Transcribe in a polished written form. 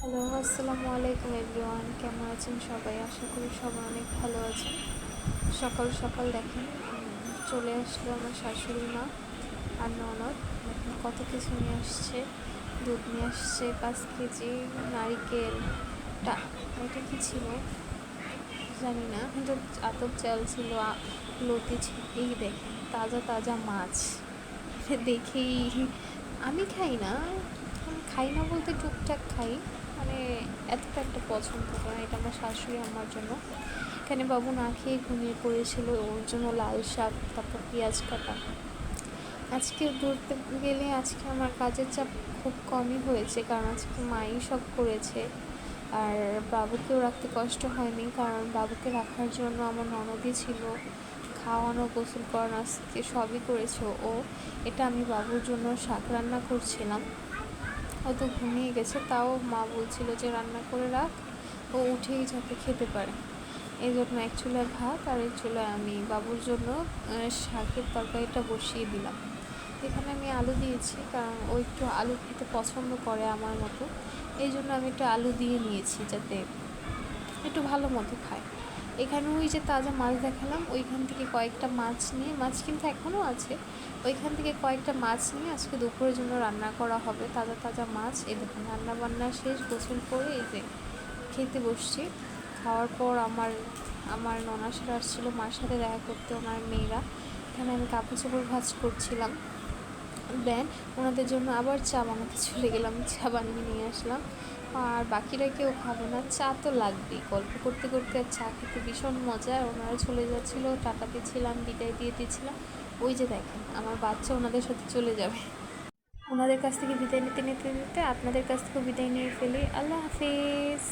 Hello, আসসালামু আলাইকুম everyone. কেমন আছেন সবাই? আশা করি সবাই অনেক ভালো আছেন। সকাল সকাল দেখেন চলে আসলো আমার শাশুড়ি মা আর ননদ। দেখেন কত কিছু নিয়ে আসছে। দুধ নিয়ে আসছে 5 কেজি, নারিকেলটা এটা কি ছিল জানি না, কিন্তু আতপ চাল ছিল, লতি ছিল। এই দেখেন তাজা তাজা মাছ। দেখেই আমি খাই না, খাই না বলতে টুকটাক খাই, মানে এতটা একটা পছন্দ করে এটা আমার শাশুড়ি আমার জন্য। এখানে বাবু না খেয়ে ঘুমিয়ে পড়েছিল, ওর জন্য লাল শাক, তারপর পেঁয়াজ কাটা। আজকে ধরতে গেলে আজকে আমার কাজের চাপ খুব কমই হয়েছে, কারণ আজকে মাই সব করেছে। আর বাবুকেও রাখতে কষ্ট হয়নি, কারণ বাবুকে রাখার জন্য আমার ননদই ছিল, খাওয়ানো, গোসল করানো আজকে সবই করেছে ও। এটা আমি বাবুর জন্য শাক রান্না করছিলাম। ও তো ঘুমিয়ে গেছে, তাও মা বলছিল যে রান্না করে রাখ, ও উঠেই যাতে খেতে পারে। এই জন্য এক চুলায় ভাত আর এক চুলায় আমি বাবুর জন্য শাকের তরকারিটা বসিয়ে দিলাম। এখানে আমি আলু দিয়েছি, কারণ ও একটু আলু খেতে পছন্দ করে আমার মতো। এই জন্য আমি একটু আলু দিয়ে নিয়েছি যাতে একটু ভালো মতো খায়। এখানে ওই যে তাজা মাছ দেখালাম, ওইখান থেকে কয়েকটা মাছ নিয়ে, মাছ কিন্তু এখনও আছে, ওইখান থেকে কয়েকটা মাছ নিয়ে আজকে দুপুরের জন্য রান্না করা হবে। তাজা তাজা মাছ। এই দেখুন রান্না বান্না শেষ, গোসল করে এই যে খেতে বসছি। খাওয়ার পর আমার আমার ননাসরা আসছিলো মার সাথে দেখা করতে, ওনার মেয়েরা। এখানে আমি কাপড় চোপড় ভাঁজ করছিলাম। দেন ওনাদের জন্য আবার চা বানাতে চলে গেলাম, চা বানিয়ে নিয়ে আসলাম। আর বাকিরা কেউ খাবে না, চা তো লাগবেই। গল্প করতে করতে আর চা খেতে ভীষণ মজা। ওনারা চলে যাচ্ছিলো, টাটা দিচ্ছিলাম, বিদায় দিয়ে দিচ্ছিলাম। ওই যে দেখেন আমার বাচ্চা ওনাদের সাথে চলে যাবে। ওনাদের কাছ থেকে বিদায় নিতে নিতে নিতে আপনাদের কাছ থেকেও বিদায় নিয়ে ফেলি। আল্লাহ হাফিজ।